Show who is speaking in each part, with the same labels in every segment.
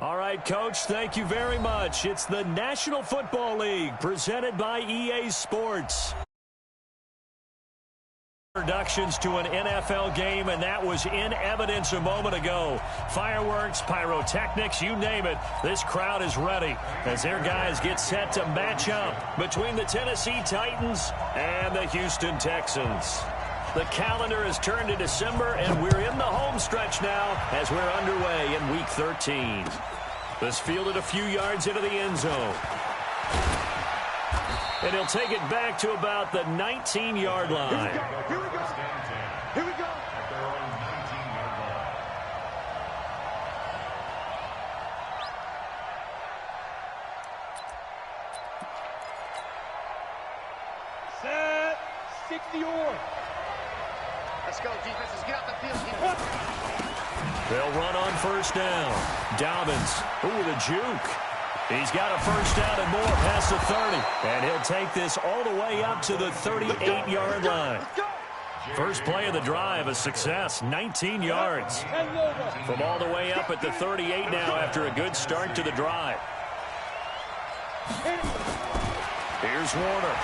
Speaker 1: All right, Coach, thank you very much. It's the National Football League presented by EA Sports. Introductions to an NFL game, and that was in evidence a moment ago. Fireworks, pyrotechnics, you name it. This crowd is ready as their guys get set to match up between the Tennessee Titans and the Houston Texans. The calendar has turned to December, and we're in the home stretch now as we're underway in Week 13. This fielded a few yards into the end zone. And he'll take it back to about the 19-yard line.
Speaker 2: Here we go. Here we go. Set. 60-yard.
Speaker 3: Let's go, defenses. Get out the field.
Speaker 1: They'll run on first down. Dobbins. Ooh, the juke. He's got a first down and more past the 30. And he'll take this all the way up to the 38-yard line. First play of the drive, a success, 19 yards. From all the way up at the 38 now after a good start to the drive. Here's Warner.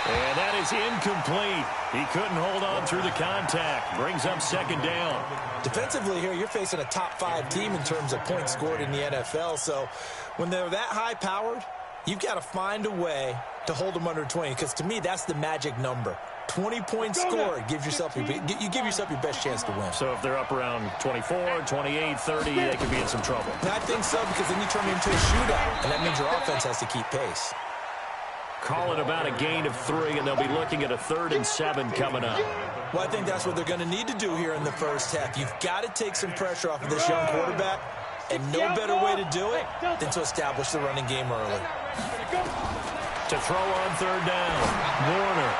Speaker 1: And that is incomplete. He couldn't hold on through the contact. Brings up second down.
Speaker 4: Defensively here, you're facing a top-5 team in terms of points scored in the NFL. So when they're that high-powered, you've got to find a way to hold them under 20. Because to me, that's the magic number. 20 points scored gives yourself you give yourself your best chance to win.
Speaker 1: So if they're up around 24, 28, 30, they could be in some trouble.
Speaker 4: And I think so, because then you turn it into a shootout, and that means your offense has to keep pace.
Speaker 1: Call it about a gain of 3, and they'll be looking at a 3rd and 7 coming up.
Speaker 4: Well, I think that's what they're going to need to do here in the first half. You've got to take some pressure off of this young quarterback, and no better way to do it than to establish the running game early.
Speaker 1: To throw on third down, Warner.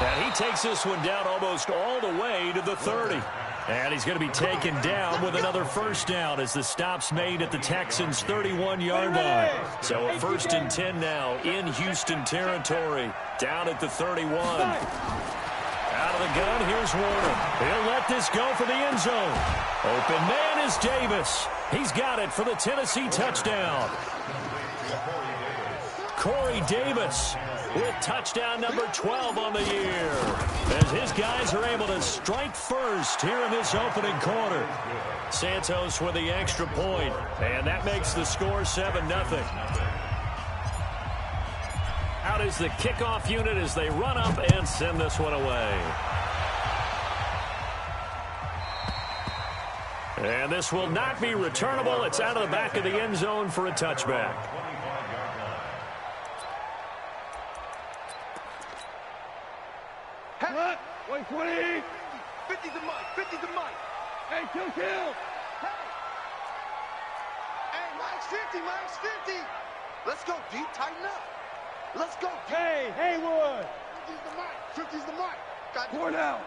Speaker 1: And he takes this one down almost all the way to the 30. And he's going to be taken down with another first down as the stop's made at the Texans' 31-yard line. So a 1st and 10 now in Houston territory, down at the 31. Out of the gun, here's Warner. He'll let this go for the end zone. Open man is Davis. He's got it for the Tennessee touchdown. Corey Davis with touchdown number 12 on the year, as his guys are able to strike first here in this opening quarter. Santos with the extra point, and that makes the score 7-0. Out is the kickoff unit as they run up and send this one away. And this will not be returnable. It's out of the back of the end zone for a touchback.
Speaker 2: What? 120. 50's the mic. 50's the mic. Hey, kill. Hey.
Speaker 3: Hey, Mike's 50. Mike's 50. Let's go, D. Tighten up. Let's go, D.
Speaker 2: Hey, Haywood.
Speaker 3: 50's the mic. 50's the mic. Got
Speaker 2: Pour down.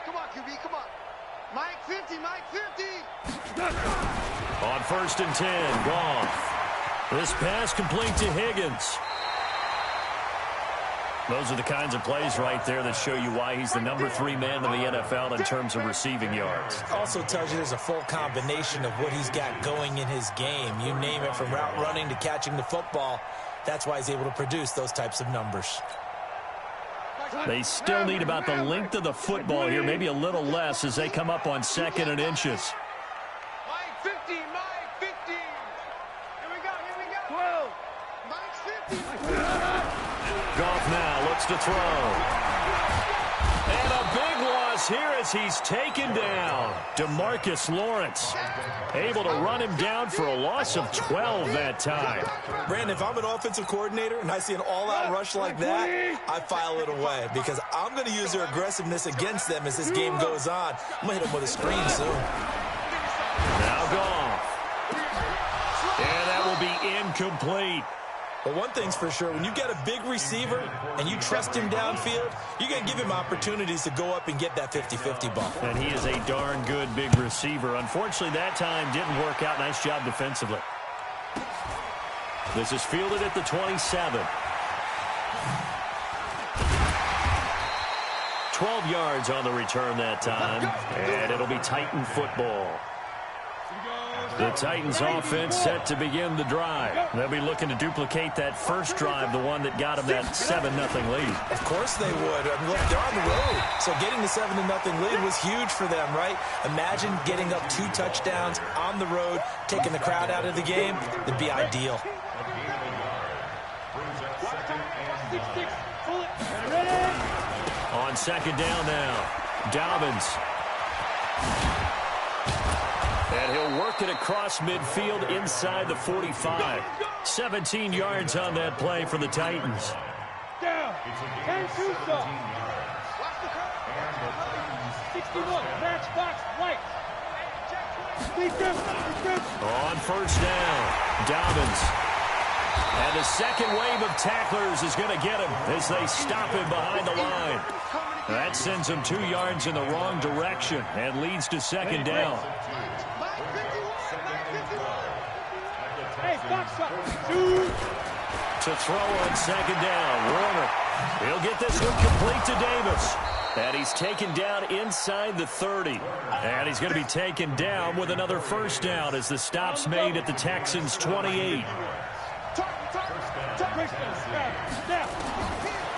Speaker 3: Come on, QB. Come on. Mike 50. Mike 50.
Speaker 1: On 1st and 10, Goff. This pass complete to Higgins. Those are the kinds of plays right there that show you why he's the number 3 man in the NFL in terms of receiving yards.
Speaker 4: Also tells you there's a full combination of what he's got going in his game. You name it, from route running to catching the football. That's why he's able to produce those types of numbers.
Speaker 1: They still need about the length of the football here, maybe a little less as they come up on 2nd and inches.
Speaker 3: Mike 50. Mike 50. Here we go.
Speaker 2: 12.
Speaker 3: Mike's 50.
Speaker 1: Goff now looks to throw. And a big loss here as he's taken down. DeMarcus Lawrence able to run him down for a loss of 12 that time.
Speaker 4: Brandon, if I'm an offensive coordinator and I see an all-out rush like that, I file it away because I'm going to use their aggressiveness against them as this game goes on. I'm going to hit them with a screen soon.
Speaker 1: Now Goff. And that will be incomplete.
Speaker 4: But one thing's for sure, when you've got a big receiver and you trust him downfield, you're going to give him opportunities to go up and get that 50-50 ball.
Speaker 1: And he is a darn good big receiver. Unfortunately, that time didn't work out. Nice job defensively. This is fielded at the 27. 12 yards on the return that time, and it'll be Titan football. The Titans offense set to begin the drive. They'll be looking to duplicate that first drive, the one that got them that 7-0 lead.
Speaker 4: Of course they would. I mean, look, they're on the road. So getting the 7-0 lead was huge for them, right? Imagine getting up 2 touchdowns on the road, taking the crowd out of the game. It'd be ideal.
Speaker 1: On second down now, Dobbins. And he'll work it across midfield inside the 45. 17 yards on that play for the Titans.
Speaker 2: Down. 10 2 stop. 61. Match box right.
Speaker 1: On first down, Dobbins. And the second wave of tacklers is going to get him as they stop him behind the line. That sends him 2 yards in the wrong direction and leads to second down.
Speaker 2: Hey, box up. 2.
Speaker 1: To throw on second down, Warner. He'll get this one complete to Davis. And he's taken down inside the 30. And he's going to be taken down with another first down as the stop's made at the Texans' 28.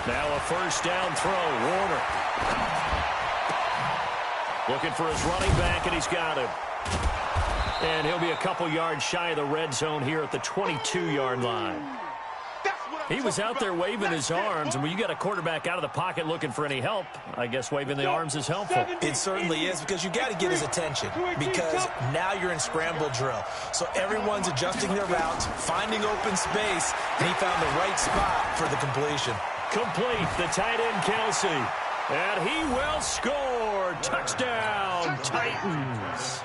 Speaker 1: Now a first down throw, Warner. Looking for his running back, and he's got him. And he'll be a couple yards shy of the red zone here at the 22-yard line. He was out there waving his arms, and when you got a quarterback out of the pocket looking for any help, I guess waving the arms is helpful.
Speaker 4: It certainly is, because you got to get his attention, because now you're in scramble drill. So everyone's adjusting their routes, finding open space, and he found the right spot for the completion.
Speaker 1: Complete, the tight end Kelsey. And he will score. Touchdown, Titans.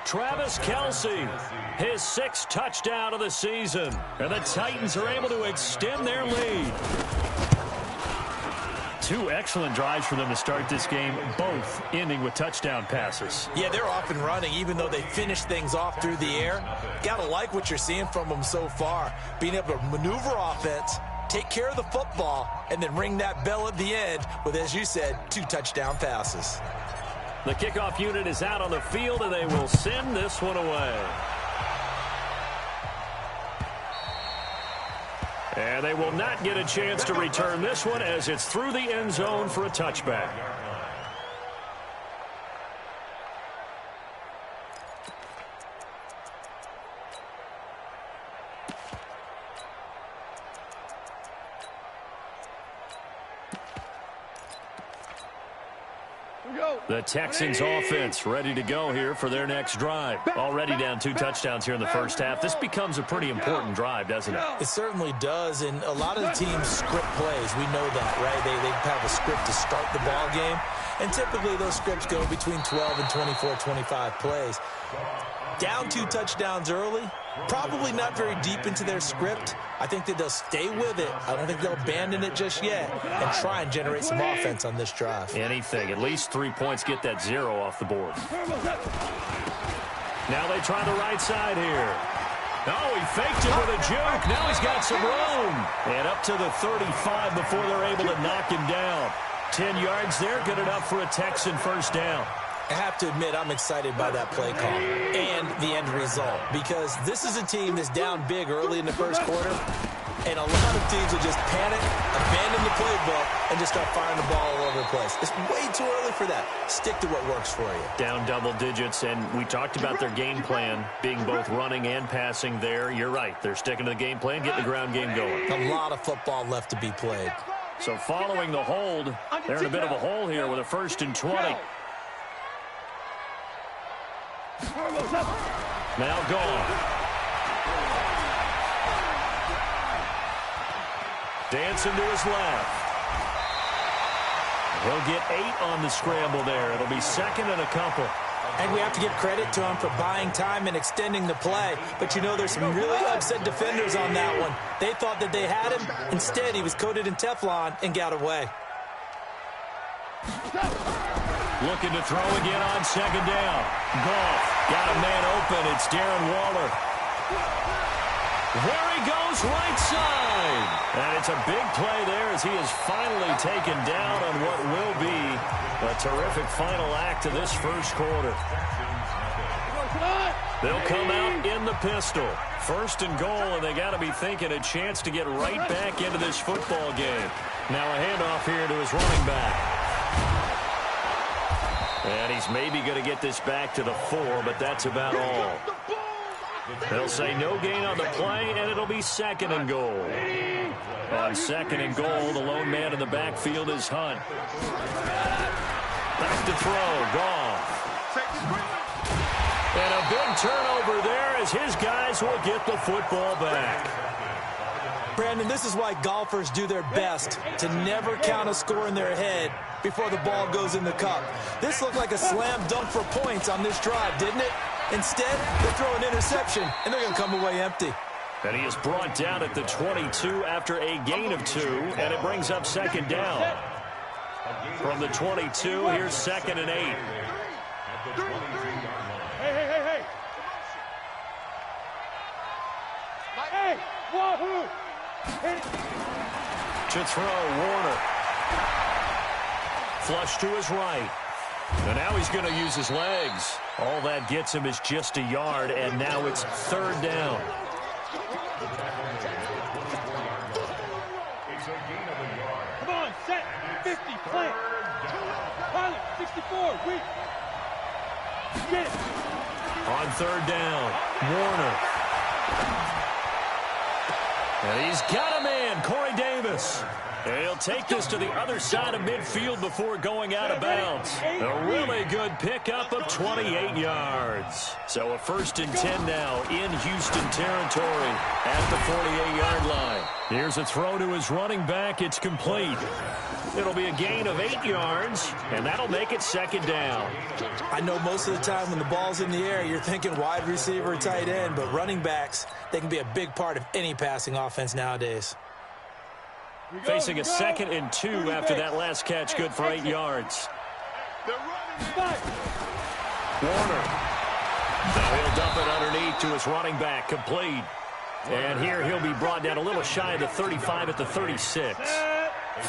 Speaker 1: Travis Kelsey, his 6th touchdown of the season. And the Titans are able to extend their lead. 2 excellent drives for them to start this game, both ending with touchdown passes.
Speaker 4: Yeah, they're off and running, even though they finished things off through the air. Got to like what you're seeing from them so far. Being able to maneuver offense, take care of the football, and then ring that bell at the end with, as you said, 2 touchdown passes.
Speaker 1: The kickoff unit is out on the field, and they will send this one away. And they will not get a chance to return this one as it's through the end zone for a touchback. The Texans offense ready to go here for their next drive. Already down 2 touchdowns here in the first half. This becomes a pretty important drive, doesn't it?
Speaker 4: It certainly does, and a lot of the teams script plays. We know that, right? They have a script to start the ball game, and typically those scripts go between 12 and 24, 25 plays. Down 2 touchdowns early, probably not very deep into their script. I think that they'll stay with it. I don't think they'll abandon it just yet and try and generate some offense on this drive.
Speaker 1: Anything. At least 3 points, get that 0 off the board. Now they try the right side here. Oh, he faked it with a juke. Now he's got some room. And up to the 35 before they're able to knock him down. 10 yards there, good enough for a Texan first down.
Speaker 4: I have to admit, I'm excited by that play call and the end result, because this is a team that's down big early in the first quarter, and a lot of teams will just panic, abandon the playbook, and just start firing the ball all over the place. It's way too early for that. Stick to what works for you.
Speaker 1: Down double digits, and we talked about their game plan being both running and passing there. You're right. They're sticking to the game plan, getting the ground game going.
Speaker 4: A lot of football left to be played.
Speaker 1: So following the hold, they're in a bit of a hole here with a 1st and 20. Now gone. Dancing to his left. He'll get 8 on the scramble there. It'll be 2nd and a couple.
Speaker 4: And we have to give credit to him for buying time and extending the play. But, you know, there's some really upset defenders on that one. They thought that they had him. Instead, he was coated in Teflon and got away.
Speaker 1: Looking to throw again on 2nd down. Goff got a man open. It's Darren Waller. There he goes, right side. And it's a big play there as he is finally taken down on what will be a terrific final act of this first quarter. They'll come out in the pistol. First and goal, and they got to be thinking a chance to get right back into this football game. Now a handoff here to his running back. And he's maybe going to get this back to the 4, but that's about all. They'll say no gain on the play, and it'll be second and goal. On second and goal, the lone man in the backfield is Hunt. Back to throw, Goff. And a big turnover there as his guys will get the football back.
Speaker 4: Brandon, this is why golfers do their best to never count a score in their head before the ball goes in the cup. This looked like a slam dunk for points on this drive, didn't it? Instead, they throw an interception, and they're going to come away empty.
Speaker 1: And he is brought down at the 22 after a gain of 2, and it brings up second down. From the 22, here's second and 8.
Speaker 2: Hey, Wahoo!
Speaker 1: To throw, Warner. Flush to his right. And now he's going to use his legs. All that gets him is just a yard, and now it's third down.
Speaker 2: Come on, set, 50, plant. Pilot, 64, weak. Get it.
Speaker 1: On third down, Warner. And he's got a man, Corey Davis. And he'll take this to the other side of midfield before going out of bounds. A really good pickup of 28 yards. So a first and 10 now in Houston territory at the 48-yard line. Here's a throw to his running back. It's complete. It'll be a gain of 8 yards, and that'll make it second down.
Speaker 4: I know most of the time when the ball's in the air, you're thinking wide receiver, tight end, but running backs, they can be a big part of any passing offense nowadays.
Speaker 1: Facing a second and 2 after that last catch, good for 8 yards. Warner. Now he'll dump it underneath to his running back, complete. And here he'll be brought down a little shy of the 35 at the 36.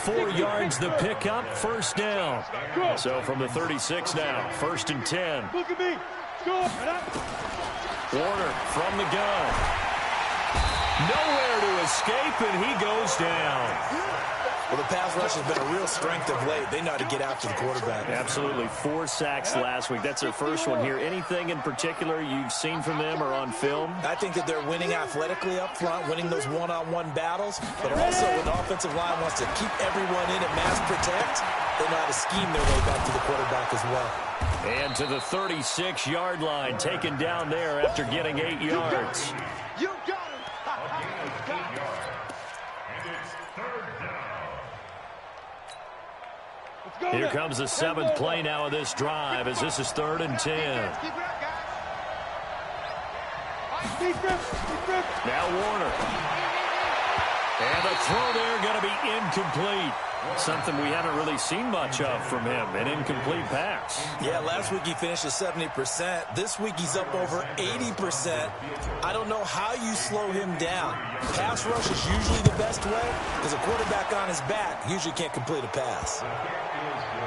Speaker 1: 4 yards the pickup, first down. So from the 36 now, first and 10.
Speaker 2: Look at me.
Speaker 1: Warner from the gun. Nowhere to escape, and he goes down.
Speaker 4: Well, the pass rush has been a real strength of late. They know how to get after the quarterback.
Speaker 1: Absolutely. 4 sacks last week. That's their first one here. Anything in particular you've seen from them or on film?
Speaker 4: I think that they're winning athletically up front, winning those one-on-one battles, but also when the offensive line wants to keep everyone in and mass protect, they know how to scheme their way back to the quarterback as well.
Speaker 1: And to the 36-yard line, taken down there after getting 8 yards.
Speaker 3: You got him.
Speaker 1: Here comes the 7th play now of this drive as this is third and 10. Now Warner. And the throw there going to be incomplete. Something we haven't really seen much of from him, an incomplete pass.
Speaker 4: Yeah, last week he finished at 70%. This week he's up over 80%. I don't know how you slow him down. Pass rush is usually the best way because a quarterback on his back usually can't complete a pass.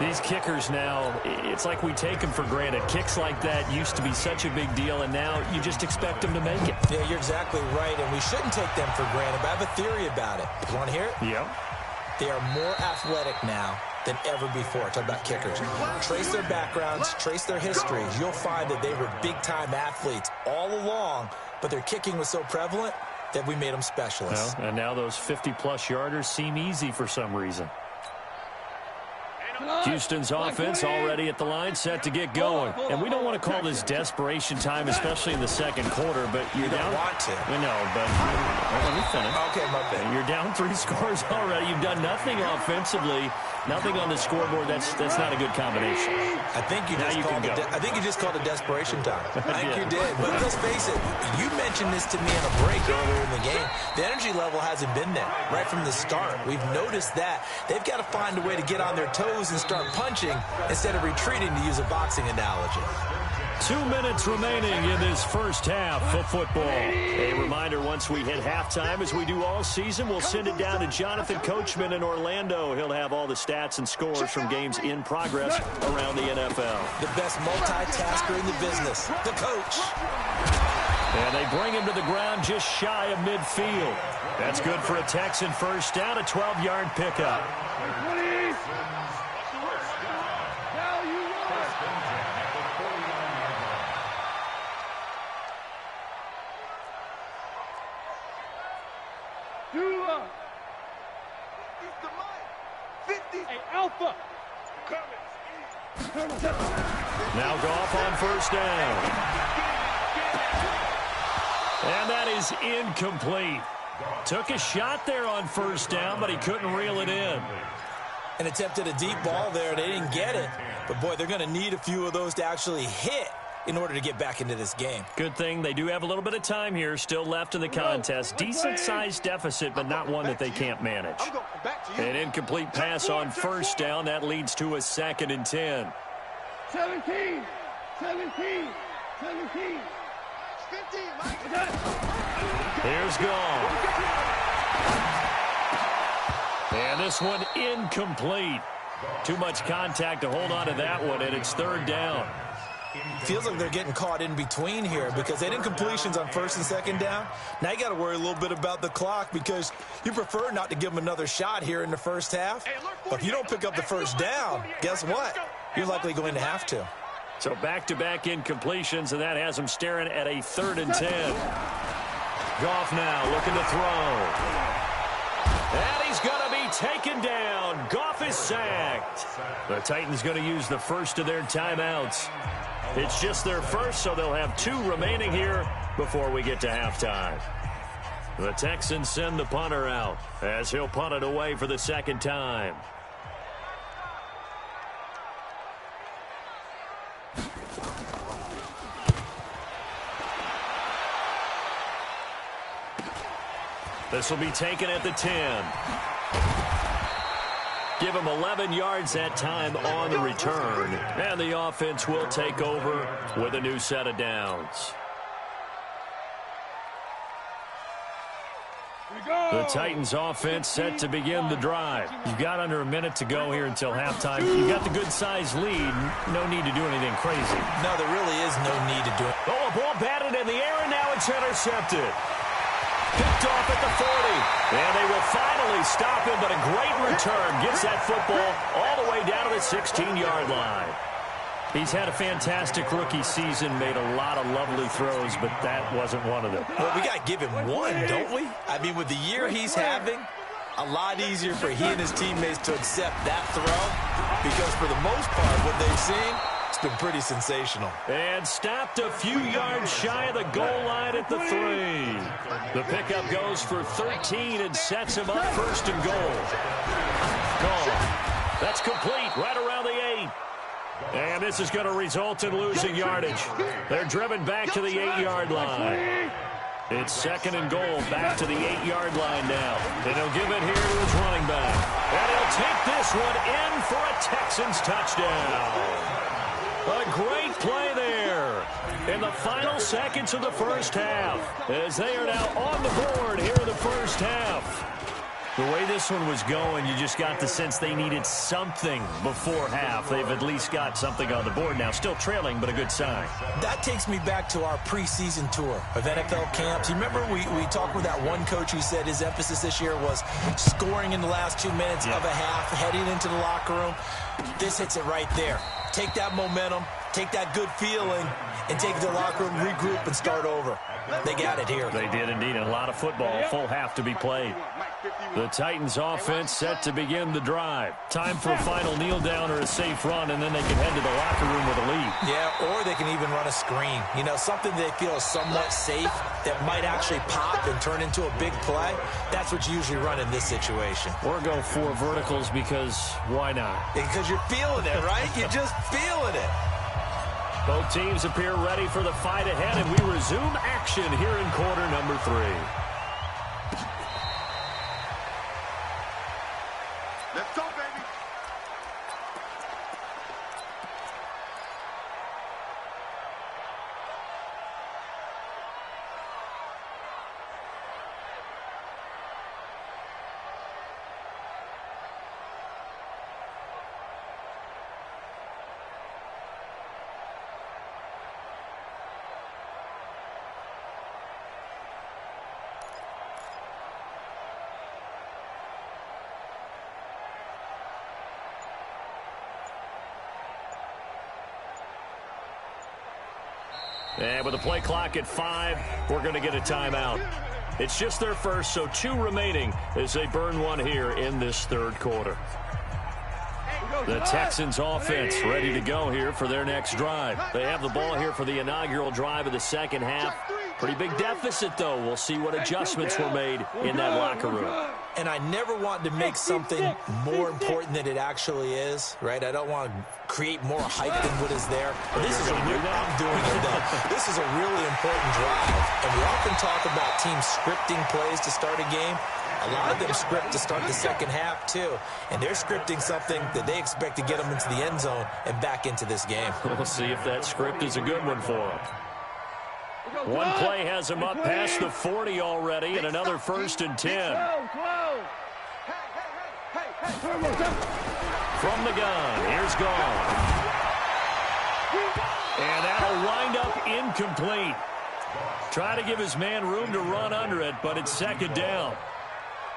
Speaker 1: These kickers now, it's like we take them for granted. Kicks like that used to be such a big deal, and now you just expect them to make it.
Speaker 4: Yeah, you're exactly right, and we shouldn't take them for granted, but I have a theory about it. You want to hear it?
Speaker 1: Yep.
Speaker 4: They are more athletic now than ever before. Talk about kickers. Trace their backgrounds, trace their histories. You'll find that they were big-time athletes all along, but their kicking was so prevalent that we made them specialists.
Speaker 1: Well, and now those 50-plus yarders seem easy for some reason. Houston's offense already at the line, set to get going. And we don't want to call this desperation time, especially in the second quarter, but you're down.
Speaker 4: You don't want to.
Speaker 1: We know, but let me finish.
Speaker 4: Okay, my bad.
Speaker 1: You're down 3 scores already. You've done nothing offensively, nothing on the scoreboard. That's not a good combination.
Speaker 4: I think you just called it desperation time. I think you did. But let's face it, you mentioned this to me in a break earlier in the game. The energy level hasn't been there right from the start. We've noticed that. They've got to find a way to get on their toes and start punching instead of retreating, to use a boxing analogy.
Speaker 1: 2 minutes remaining in this first half of football. A reminder, once we hit halftime, as we do all season, we'll send it down to Jonathan Coachman in Orlando. He'll have all the stats and scores from games in progress around the NFL.
Speaker 4: The best multitasker in the business, the coach.
Speaker 1: And they bring him to the ground just shy of midfield. That's good for a Texan first down, a 12-yard pickup.
Speaker 2: 20. Now you run. Dula.
Speaker 3: 50's the mic. 50.
Speaker 2: Hey, Alpha.
Speaker 1: Now Goff on first down. And that is incomplete. Took a shot there on first down, but he couldn't reel it in.
Speaker 4: And attempted a deep ball there. They didn't get it. But, boy, they're going to need a few of those to actually hit in order to get back into this game.
Speaker 1: Good thing they do have a little bit of time here still left in the contest. Decent-sized deficit, but not one that they can't manage. An incomplete pass on first down. That leads to a 2nd and 10.
Speaker 2: 17. 17. 17.
Speaker 3: 50.
Speaker 1: Here's Goff. And this one incomplete. Too much contact to hold on to that one, and it's 3rd down.
Speaker 4: Feels like they're getting caught in between here because they did incompletions on 1st and 2nd down. Now you got to worry a little bit about the clock because you prefer not to give them another shot here in the first half. But if you don't pick up the first down, guess what? You're likely going to have to.
Speaker 1: So back-to-back incompletions, and that has him staring at a 3rd and 10. Goff now looking to throw. And he's going to be taken down. Goff is sacked. The Titans going to use the first of their timeouts. It's just their first, so they'll have 2 remaining here before we get to halftime. The Texans send the punter out as he'll punt it away for the 2nd time. This will be taken at the 10. Give him 11 yards that time on the return. And the offense will take over with a new set of downs. The Titans offense set to begin the drive. You've got under a minute to go here until halftime. You've got the good-sized lead. No need to do anything crazy.
Speaker 4: No, there really is no need to do it.
Speaker 1: Oh, a ball batted in the air, and now it's intercepted. Picked off at the 40. And they will finally stop him, but a great return. Gets that football all the way down to the 16-yard line. He's had a fantastic rookie season, made a lot of lovely throws, but that wasn't one of them.
Speaker 4: Well, we got to give him one, don't we? I mean, with the year he's having, a lot easier for he and his teammates to accept that throw because for the most part, what they've seen, it's been pretty sensational.
Speaker 1: And stopped a few yards shy of the goal line at the 3. The pickup goes for 13 and sets him up 1st and goal. That's complete right around the 8. And this is going to result in losing yardage. They're driven back to the 8-yard line. It's 2nd and goal back to the 8-yard line now. And he'll give it here to his running back. And he'll take this one in for a Texans touchdown. A great play there in the final seconds of the first half as they are now on the board here in the first half. The way this one was going, you just got the sense they needed something before half. They've at least got something on the board now. Still trailing, but a good sign.
Speaker 4: That takes me back to our preseason tour of NFL camps. You remember we talked with that one coach who said his emphasis this year was scoring in the last 2 minutes of a half, heading into the locker room. This hits it right there. Take that momentum, take that good feeling, and take it to the locker room, regroup, and start over. They got it here.
Speaker 1: They did indeed. A lot of football, full half to be played. The Titans offense set to begin the drive. Time for a final kneel down or a safe run, and then they can head to the locker room with a lead.
Speaker 4: Yeah, or they can even run a screen. You know, something they feel is somewhat safe that might actually pop and turn into a big play. That's what you usually run in this situation.
Speaker 1: Or go 4 verticals because why not?
Speaker 4: Because you're feeling it, right? You're just feeling it.
Speaker 1: Both teams appear ready for the fight ahead, and we resume action here in quarter number 3.
Speaker 3: Let's go, baby.
Speaker 1: And with the play clock at 5, we're going to get a timeout. It's just their first, so 2 remaining as they burn one here in this third quarter. The Texans offense ready to go here for their next drive. They have the ball here for the inaugural drive of the second half. Pretty big deficit, though. We'll see what adjustments were made in that locker room.
Speaker 4: And I never want to make something more important than it actually is, right? I don't want to create more hype than what is there. But this is a real, I'm doing it though. This is a really important drive. And we often talk about teams scripting plays to start a game. A lot of them script to start the second half, too. And they're scripting something that they expect to get them into the end zone and back into this game.
Speaker 1: We'll see if that script is a good one for them. One play has him up past the 40 already, and another 1st and 10. From the gun, here's gone. And that'll wind up incomplete. Try to give his man room to run under it, but it's 2nd down.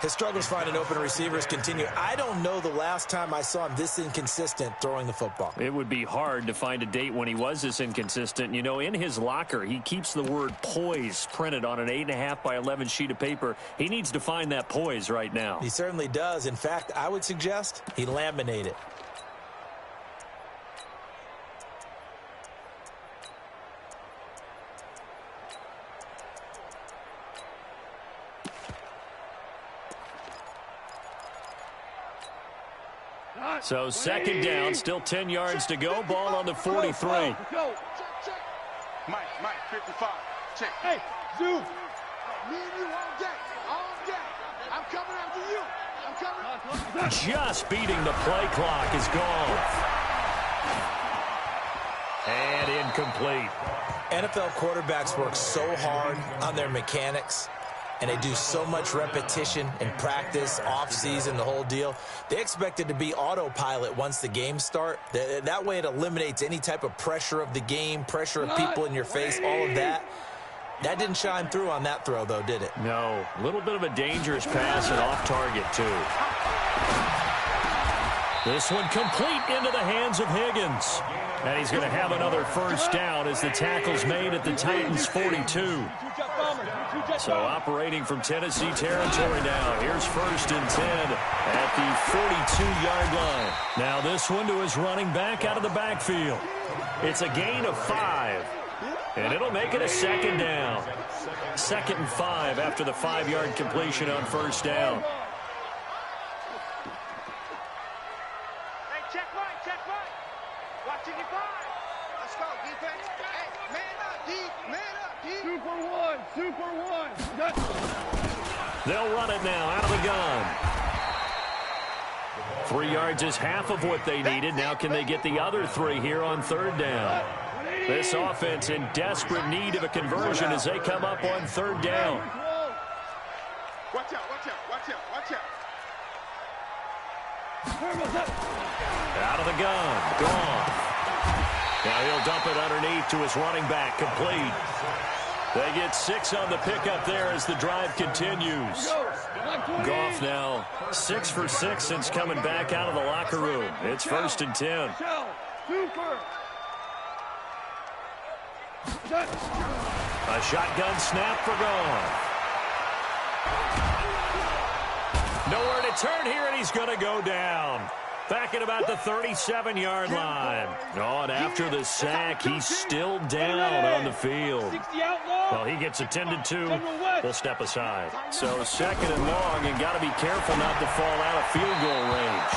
Speaker 4: His struggles finding open receivers continue. I don't know the last time I saw him this inconsistent throwing the football.
Speaker 1: It would be hard to find a date when he was this inconsistent. You know, in his locker, he keeps the word poise printed on an 8.5 by 11 sheet of paper. He needs to find that poise right now.
Speaker 4: He certainly does. In fact, I would suggest he laminate it.
Speaker 1: So 2nd down, still 10 yards to go. Ball on the 43.
Speaker 3: Mike, 55. Check.
Speaker 2: Hey, Zoo.
Speaker 3: Me and you all day. All day. I'm coming after you. I'm coming.
Speaker 1: Just beating the play clock is gone. And incomplete.
Speaker 4: NFL quarterbacks work so hard on their mechanics, and they do so much repetition and practice, off-season, the whole deal. They expect it to be autopilot once the games start. That way it eliminates any type of pressure of the game, pressure of people in your face, all of that. That didn't shine through on that throw, though, did it?
Speaker 1: No. A little bit of a dangerous pass and off target, too. This one complete into the hands of Higgins. And he's going to have another 1st down as the tackle's made at the Titans' 42. So operating from Tennessee territory now. Here's 1st and 10 at the 42-yard line. Now this one to his running back out of the backfield. It's a gain of 5. And it'll make it a 2nd down. 2nd and 5 after the 5-yard completion on 1st down.
Speaker 3: Hey, check right. Watching your five. Let's go, defense. Hey, man up, D. Man up, D.
Speaker 2: Super one.
Speaker 1: They'll run it now out of the gun. 3 yards is half of what they needed. Now can they get the other 3 here on 3rd down? This offense in desperate need of a conversion as they come up on 3rd down.
Speaker 3: Watch out.
Speaker 1: Out of the gun. Gone. Now he'll dump it underneath to his running back. Complete. They get 6 on the pickup there as the drive continues. Goff now 6 for 6 since coming back out of the locker room. It's 1st and 10. A shotgun snap for Goff. Nowhere to turn here, and he's going to go down. Back at about the 37-yard line. Oh, and after the sack, he's still down on the field. Well, he gets attended to. We'll step aside. So 2nd and long, and got to be careful not to fall out of field goal range.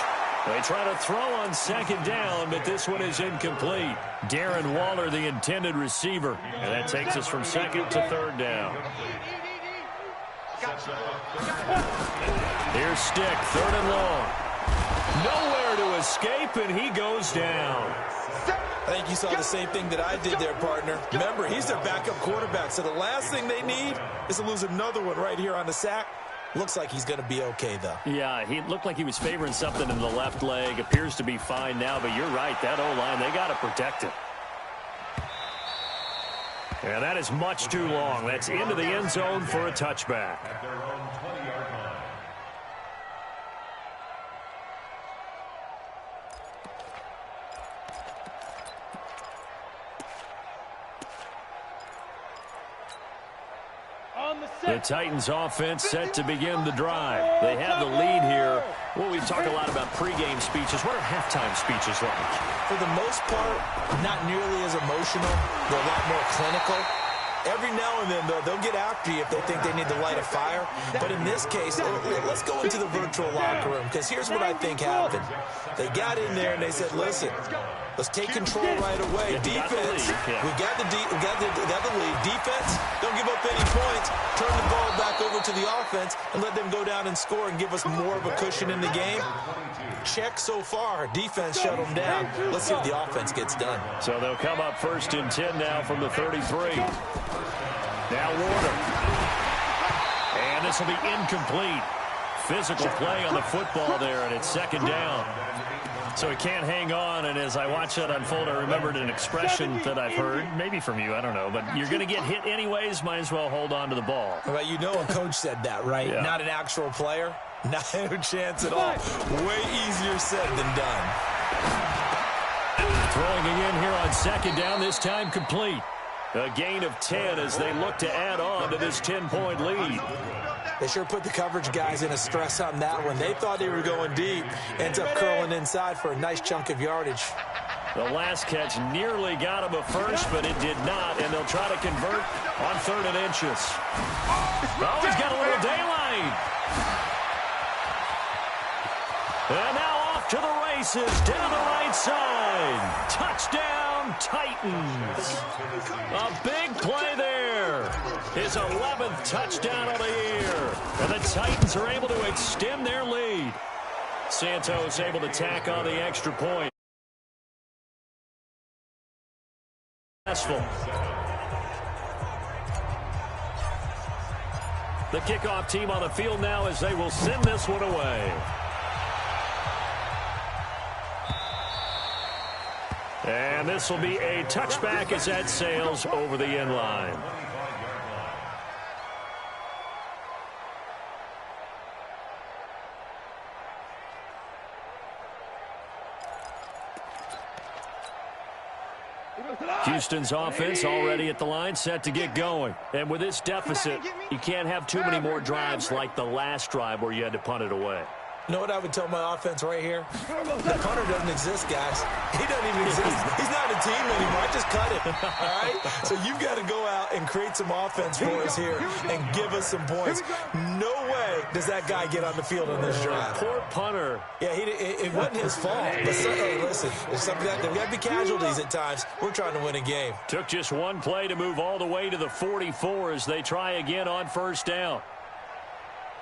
Speaker 1: They try to throw on 2nd down, but this one is incomplete. Darren Waller, the intended receiver. And that takes us from 2nd to 3rd down. Here's Stick, 3rd and long. Nowhere to escape, and he goes down.
Speaker 4: I think you saw the same thing that I did there, partner. Remember, he's their backup quarterback, so the last thing they need is to lose another one right here on the sack. Looks like he's going to be okay, though.
Speaker 1: Yeah, he looked like he was favoring something in the left leg. Appears to be fine now, but you're right. That O-line, they got to protect it. And that is much too long. That's into the end zone for a touchback. The Titans offense set to begin the drive. They have the lead here. Well, we talk a lot about pregame speeches. What are halftime speeches like?
Speaker 4: For the most part, not nearly as emotional. They're a lot more clinical. Every now and then, though, they'll get after you if they think they need to light a fire. But in this case, let's go into the virtual locker room, because here's what I think happened. They got in there and they said, listen, let's take control right away. Defense, we got the lead. Defense, don't give up any points. Turn the ball back over to the offense and let them go down and score and give us more of a cushion in the game. Check so far. Defense shut them down. Let's see what the offense gets done.
Speaker 1: So they'll come up 1st and 10 now from the 33. Now Warner. And this will be incomplete. Physical play on the football there, and it's 2nd down. So he can't hang on, and as I watch that unfold, I remembered an expression that I've heard, maybe from you, I don't know, but you're going to get hit anyways, might as well hold on to the ball.
Speaker 4: Well, you know a coach said that, right?
Speaker 1: Yeah.
Speaker 4: Not an actual player. Not a chance at all. Way easier said than done.
Speaker 1: Throwing again here on 2nd down, this time complete. A gain of 10 as they look to add on to this 10-point lead.
Speaker 4: They sure put the coverage guys in a stress on that one. They thought they were going deep. Ends up curling inside for a nice chunk of yardage.
Speaker 1: The last catch nearly got him a first, but it did not, and they'll try to convert on 3rd and inches. Oh, he's got a little daylight. And now off to the races, down the right side. Touchdown, Titans. A big play there. His 11th touchdown of the year. And the Titans are able to extend their lead. Santos able to tack on the extra point. The kickoff team on the field now as they will send this one away. And this will be a touchback as that sails over the end line. Houston's offense already at the line, set to get going. And with this deficit, you can't have too many more drives like the last drive where you had to punt it away.
Speaker 4: You know what I would tell my offense right here? The punter doesn't exist, guys. He doesn't even exist. He's not a team anymore. I just cut him. All right? So you've got to go out and create some offense for us here and give us some points. No way does that guy get on the field on this drive.
Speaker 1: Poor punter.
Speaker 4: Yeah, it wasn't his fault. But hey, listen, there's something that we got to be casualties at times. We're trying to win a game.
Speaker 1: Took just one play to move all the way to the 44 as they try again on 1st down.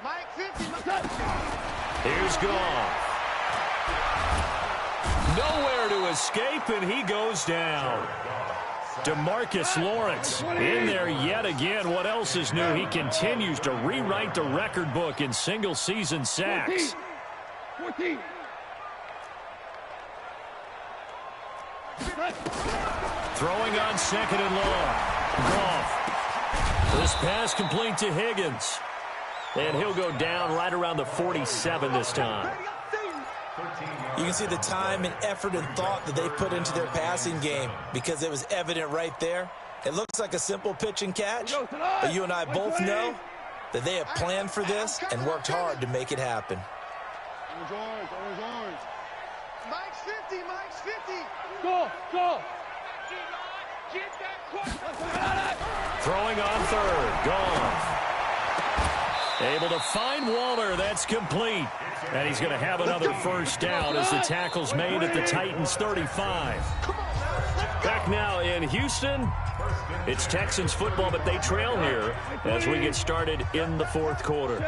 Speaker 3: Mike 50.
Speaker 1: Here's Goff. Nowhere to escape, and he goes down. DeMarcus Lawrence in there yet again. What else is new? He continues to rewrite the record book in single-season sacks.
Speaker 2: 14.
Speaker 1: Throwing on 2nd and long. Goff. This pass complete to Higgins. And he'll go down right around the 47 this time.
Speaker 4: You can see the time and effort and thought that they put into their passing game because it was evident right there. It looks like a simple pitch and catch, but you and I both know that they have planned for this and worked hard to make it happen.
Speaker 3: Mike's 50. Mike's 50.
Speaker 2: Go.
Speaker 1: Throwing on 3rd. Goff. Able to find Waller. That's complete. And he's going to have another 1st down as the tackle's made at the Titans 35. Back now in Houston. It's Texans football, but they trail here as we get started in the 4th quarter.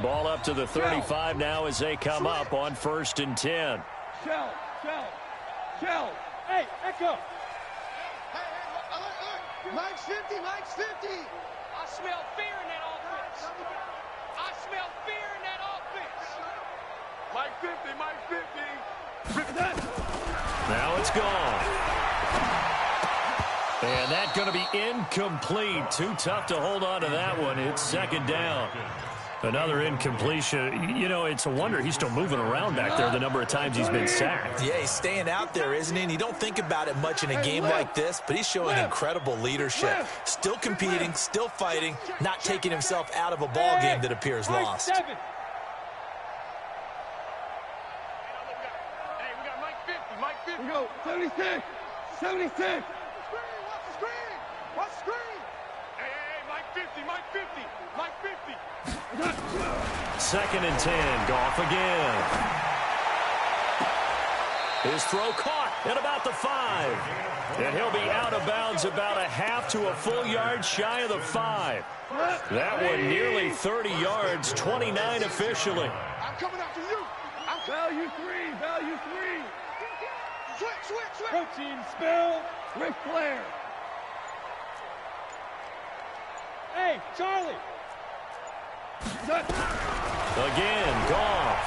Speaker 1: Ball up to the 35 now as they come up on 1st and 10.
Speaker 2: Shell. Hey, Echo.
Speaker 3: Hey, Mike's 50. Mike's 50.
Speaker 5: I smell fear in that offense. I smell fear in that offense.
Speaker 2: Mike 50. Mike 50.
Speaker 1: Now it's gone. And that's going to be incomplete. Too tough to hold on to that one. It's 2nd down. Another incompletion. You know, it's a wonder he's still moving around back there the number of times he's been sacked.
Speaker 4: Yeah, he's staying out there, isn't he? And you don't think about it much in a game like this, but he's showing incredible leadership. Still competing, still fighting, not taking himself out of a ball game that appears lost.
Speaker 2: Hey, we got Mike 50, Mike 50. We go, 76, 76.
Speaker 3: Watch the screen, watch the screen.
Speaker 2: Hey, Mike 50, Mike 50, Mike 50.
Speaker 1: 2nd and 10, Goff again. His throw caught at about the 5. And he'll be out of bounds about a half to a full yard shy of the 5. That one nearly 30 yards, 29 officially.
Speaker 3: I'm coming after you.
Speaker 2: Value 3, value 3.
Speaker 3: Switch.
Speaker 2: Protein spill, Ric Flair. Hey, Charlie.
Speaker 1: Again, Goff.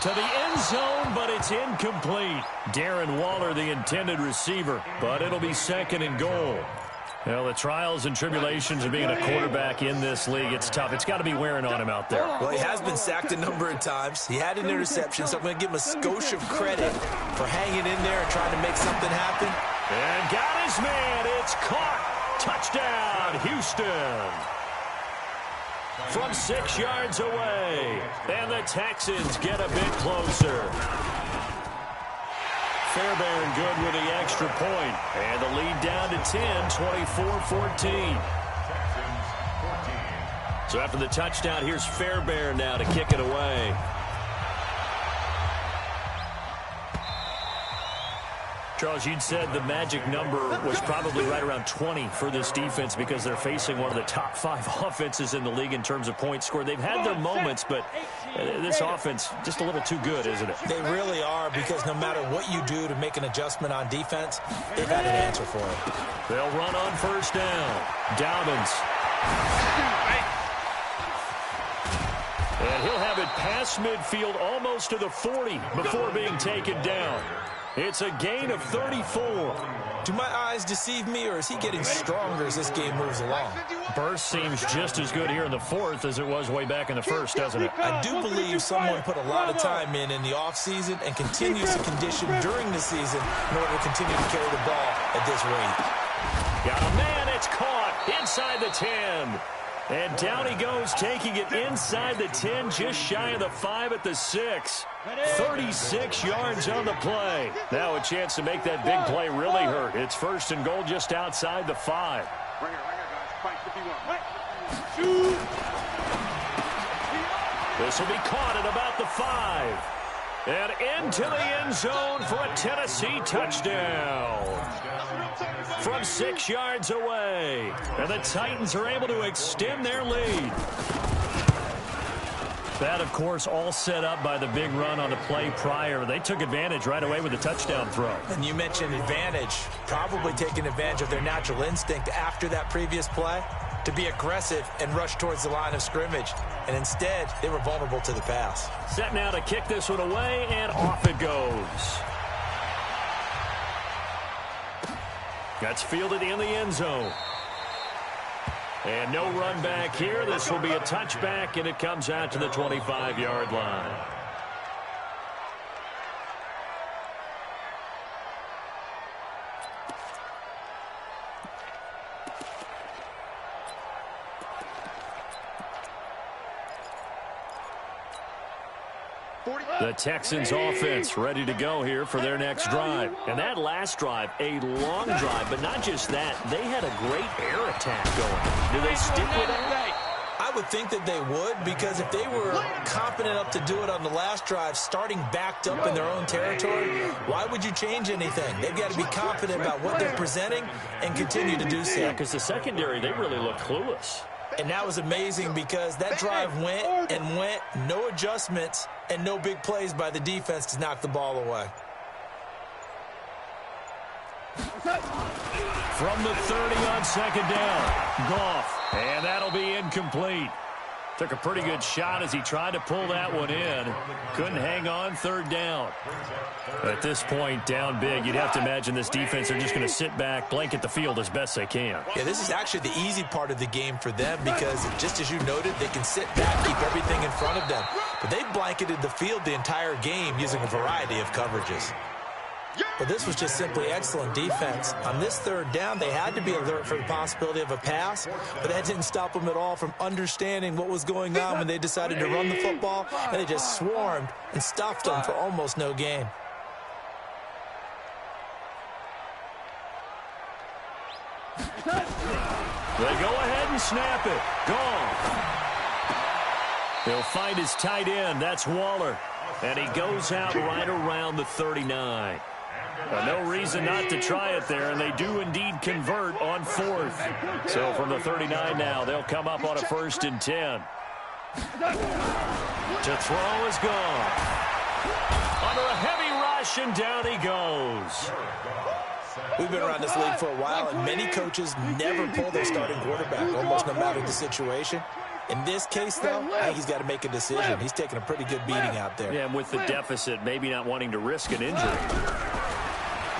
Speaker 1: To the end zone, but it's incomplete. Darren Waller, the intended receiver, but it'll be 2nd and goal. Well, the trials and tribulations of being a quarterback in this league, it's tough. It's got to be wearing on him out there.
Speaker 4: Well, he has been sacked a number of times. He had an interception, so I'm going to give him a skosh of credit for hanging in there and trying to make something happen.
Speaker 1: And got his man. It's caught. Touchdown, Houston. From 6 yards away. And the Texans get a bit closer. Fairbairn good with the extra point. And the lead down to 10, 24-14. So after the touchdown, here's Fairbairn now to kick it away. Charles, you'd said the magic number was probably right around 20 for this defense because they're facing one of the top 5 offenses in the league in terms of points scored. They've had their moments, but this offense just a little too good, isn't it?
Speaker 4: They really are, because no matter what you do to make an adjustment on defense, they've had an answer for it.
Speaker 1: They'll run on 1st down. Dobbins. And he'll have it past midfield almost to the 40 before being taken down. It's a gain of 34.
Speaker 4: Do my eyes deceive me, or is he getting stronger as this game moves along?
Speaker 1: Burst seems just as good here in the 4th as it was way back in the 1st, doesn't it?
Speaker 4: I do believe someone put a lot of time in the offseason and continues to condition during the season in order to continue to carry the ball at this rate.
Speaker 1: Got a man, it's caught inside the 10. And down he goes, taking it inside the 10, just shy of the 5 at the 6. 36 yards on the play. Now a chance to make that big play really hurt. It's 1st and goal just outside the 5.
Speaker 3: Right here, guys. Fight 51.
Speaker 1: This will be caught at about the 5. And into the end zone for a Tennessee touchdown. From 6 yards away. And the Titans are able to extend their lead. That, of course, all set up by the big run on the play prior. They took advantage right away with a touchdown throw.
Speaker 4: And you mentioned advantage. Probably taking advantage of their natural instinct after that previous play to be aggressive and rush towards the line of scrimmage. And instead, they were vulnerable to the pass.
Speaker 1: Set now to kick this one away, and off it goes. That's fielded in the end zone. And no run back here. This will be a touchback, and it comes out to the 25-yard line. The Texans offense ready to go here for their next drive. And that last drive, a long drive, but not just that. They had a great air attack going. Do they stick with that?
Speaker 4: I would think that they would, because if they were confident enough to do it on the last drive, starting backed up in their own territory, why would you change anything? They've got to be confident about what they're presenting and continue to do so.
Speaker 1: Yeah, because the secondary, they really look clueless.
Speaker 4: And that was amazing because that drive went and went, no adjustments, and no big plays by the defense to knock the ball away.
Speaker 1: From the 30 on 2nd down, Goff, and that'll be incomplete. Took a pretty good shot as he tried to pull that one in. Couldn't hang on, third down. At this point, down big, you'd have to imagine this defense are just going to sit back, blanket the field as best they can.
Speaker 4: Yeah, this is actually the easy part of the game for them because, just as you noted, they can sit back, keep everything in front of them. But they blanketed the field the entire game using a variety of coverages. But this was just simply excellent defense. On this third down, they had to be alert for the possibility of a pass, but that didn't stop them at all from understanding what was going on when they decided to run the football, and they just swarmed and stuffed them for almost no gain.
Speaker 1: They go ahead and snap it. Gone. He'll find his tight end. That's Waller. And he goes out right around the 39. No reason not to try it there, and they do indeed convert on fourth. So from the 39 now, they'll come up on a 1st and 10. To throw is gone. Under a heavy rush, and down he goes.
Speaker 4: We've been around this league for a while, and many coaches never pull their starting quarterback, almost no matter the situation. In this case, though, I think he's got to make a decision. He's taking a pretty good beating out there.
Speaker 1: Yeah, and with the deficit, maybe not wanting to risk an injury.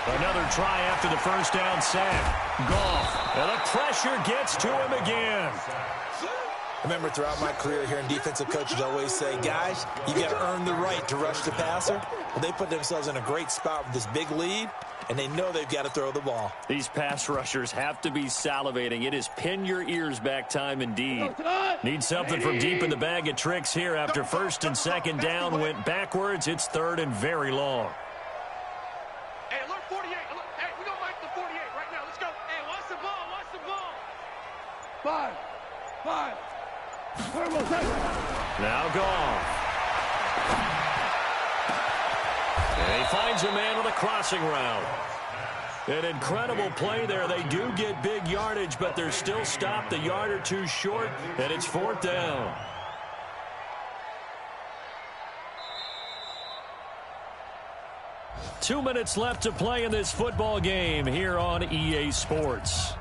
Speaker 1: Another try after the first down sack. Goff. And the pressure gets to him again.
Speaker 4: I remember throughout my career hearing defensive coaches always say, guys, you got to earn the right to rush the passer. Well, they put themselves in a great spot with this big lead, and they know they've got to throw the ball.
Speaker 1: These pass rushers have to be salivating. It is pin your ears back time indeed. Need something from deep in the bag of tricks here after 1st and 2nd down went backwards. It's 3rd and very long.
Speaker 5: Hey, alert 48. Alert. Hey, we're going to mark the 48 right now. Let's go. Hey, watch the ball. Watch the ball.
Speaker 2: 5.
Speaker 1: Now Goff. And he finds a man on the crossing route. An incredible play there. They do get big yardage, but they're still stopped a yard or two short, and it's 4th down. Two minutes left to play in this football game here on EA Sports.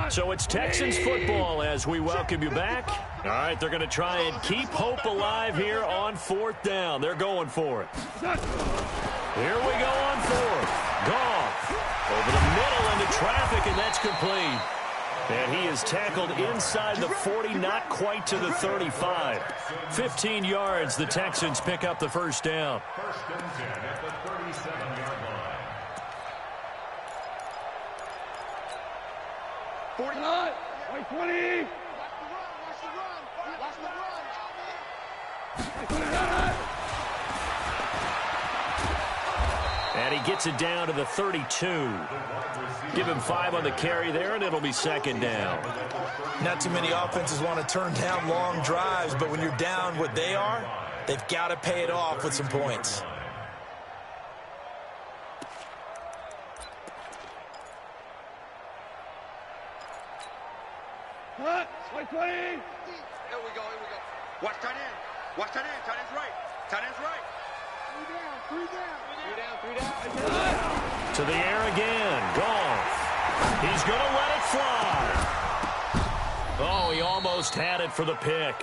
Speaker 1: So it's Texans football as we welcome you back. All right, they're going to try and keep hope alive here on 4th down. They're going for it. Here we go on 4th. Goff over the middle into traffic, and that's complete. And he is tackled inside the 40, not quite to the 35. 15 yards, the Texans pick up the 1st down.
Speaker 6: 1st and 10 at the 37-yard line.
Speaker 2: 49. 20.
Speaker 3: Watch the run. Watch the run.
Speaker 1: And he gets it down to the 32. Give him 5 on the carry there, and it'll be 2nd down.
Speaker 4: Not too many offenses want to turn down long drives, but when you're down what they are, they've got to pay it off with some points.
Speaker 2: Cut. 20.
Speaker 3: Here we go. Watch tight end. Watch tight end. Tight end's right. Tight end's right. 3 down.
Speaker 1: To the air again. Goff. He's going to let it fly. Oh, he almost had it for the pick.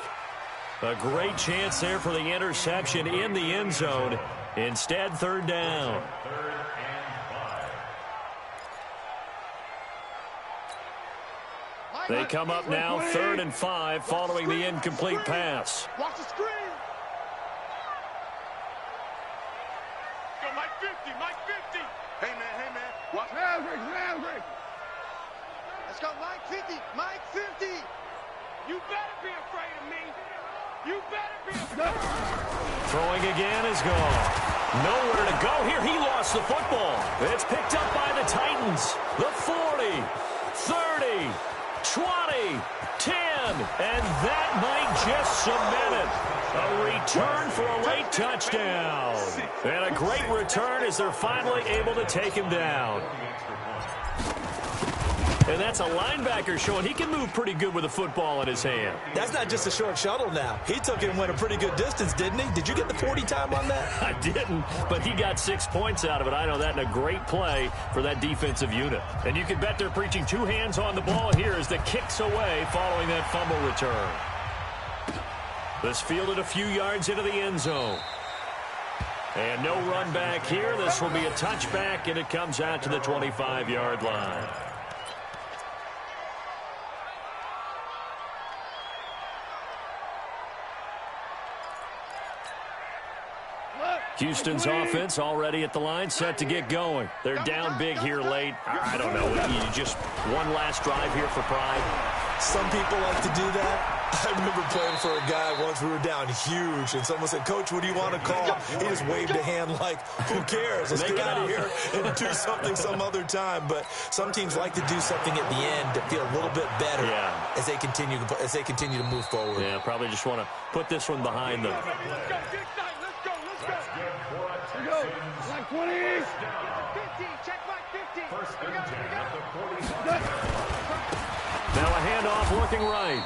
Speaker 1: A great chance there for the interception in the end zone. Instead, 3rd down.
Speaker 6: 3rd and 5.
Speaker 1: They come up now 3rd and 5 following the incomplete pass.
Speaker 3: Watch the screen.
Speaker 5: Go, Mike 50. Mike 50.
Speaker 3: Hey, man. Watch.
Speaker 2: Maverick.
Speaker 3: Let's go, Mike 50. Mike 50.
Speaker 5: You better be afraid of me. You better be afraid.
Speaker 1: Throwing again is gone. Nowhere to go here. He lost the football. It's picked up by the Titans. The 40, 30, 20, 10, and that might just cement it. A return for a late touchdown. And a great return as they're finally able to take him down. And that's a linebacker showing he can move pretty good with a football in his hand.
Speaker 4: That's not just a short shuttle now. He took it and went a pretty good distance, didn't he? Did you get the 40 time on that?
Speaker 1: I didn't, but he got 6 points out of it. I know that in a great play for that defensive unit. And you can bet they're preaching 2 hands on the ball here as the kick's away following that fumble return. This fielded a few yards into the end zone. And no run back here. This will be a touchback, and it comes out to the 25-yard line. Houston's offense already at the line, set to get going. They're down big here late. I don't know. Just one last drive here for pride.
Speaker 4: Some people like to do that. I remember playing for a guy once. We were down huge, and someone said, "Coach, what do you want to call?" He just waved a hand like, "Who cares? Let's get out of here and do something some other time." But some teams like to do something at the end to feel a little bit better as they continue to move forward.
Speaker 1: Yeah, probably just want to put this one behind them.
Speaker 2: Let's go. Here we go. Line 20.
Speaker 3: 15, check right, 15.
Speaker 6: First and 10 at the 40.
Speaker 1: Now a handoff looking right.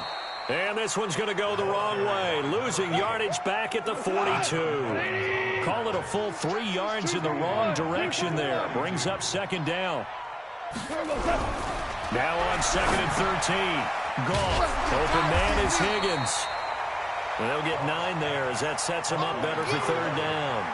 Speaker 1: And this one's going to go the wrong way. Losing yardage back at the 42. Call it a full 3 yards in the wrong direction there. Brings up second down. Now on 2nd and 13. Goff. Open man is Higgins. And they'll get 9 there as that sets them up better for 3rd down.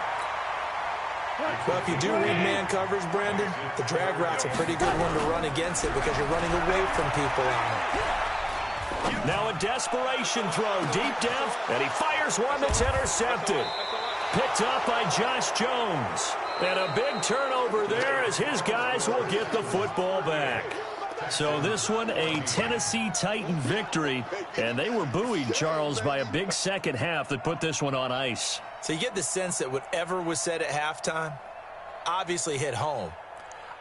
Speaker 4: Well, if you do read man coverage, Brandon, the drag route's a pretty good one to run against it because you're running away from people on it.
Speaker 1: Now a desperation throw deep down, and he fires one that's intercepted. Picked up by Josh Jones. And a big turnover there as his guys will get the football back. So this one, a Tennessee Titan victory. And they were buoyed, Charles, by a big second half that put this one on ice.
Speaker 4: So you get the sense that whatever was said at halftime obviously hit home.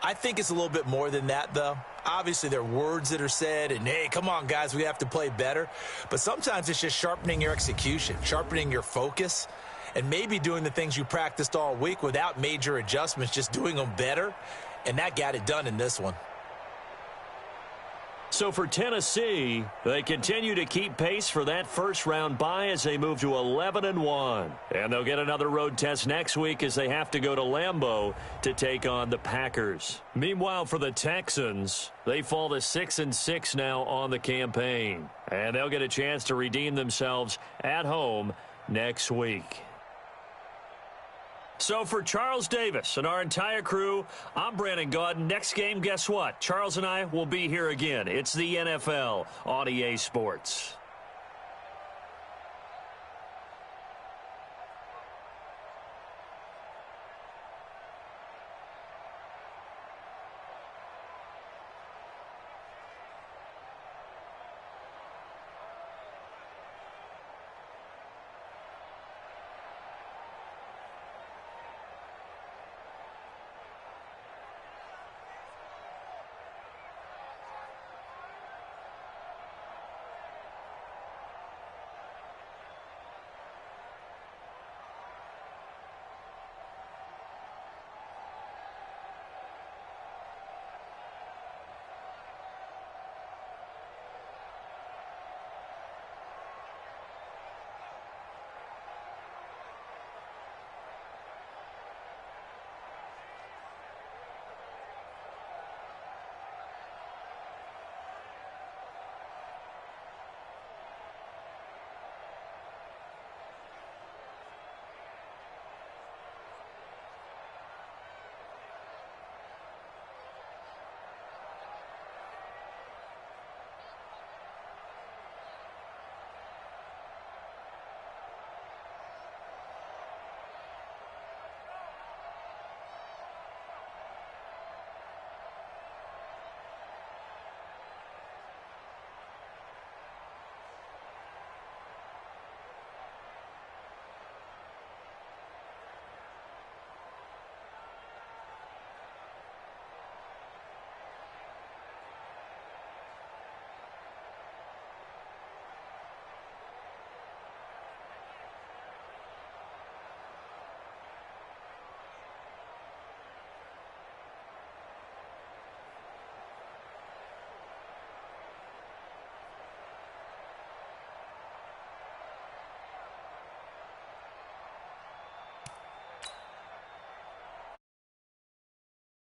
Speaker 4: I think it's a little bit more than that, though. Obviously, there are words that are said, and, hey, come on, guys, we have to play better. But sometimes it's just sharpening your execution, sharpening your focus, and maybe doing the things you practiced all week without major adjustments, just doing them better. And that got it done in this one.
Speaker 1: So for Tennessee, they continue to keep pace for that first-round bye as they move to 11-1. And they'll get another road test next week as they have to go to Lambeau to take on the Packers. Meanwhile, for the Texans, they fall to 6-6 now on the campaign. And they'll get a chance to redeem themselves at home next week. So for Charles Davis and our entire crew, I'm Brandon Gaudin. Next game, guess what? Charles and I will be here again. It's the NFL on EA Sports.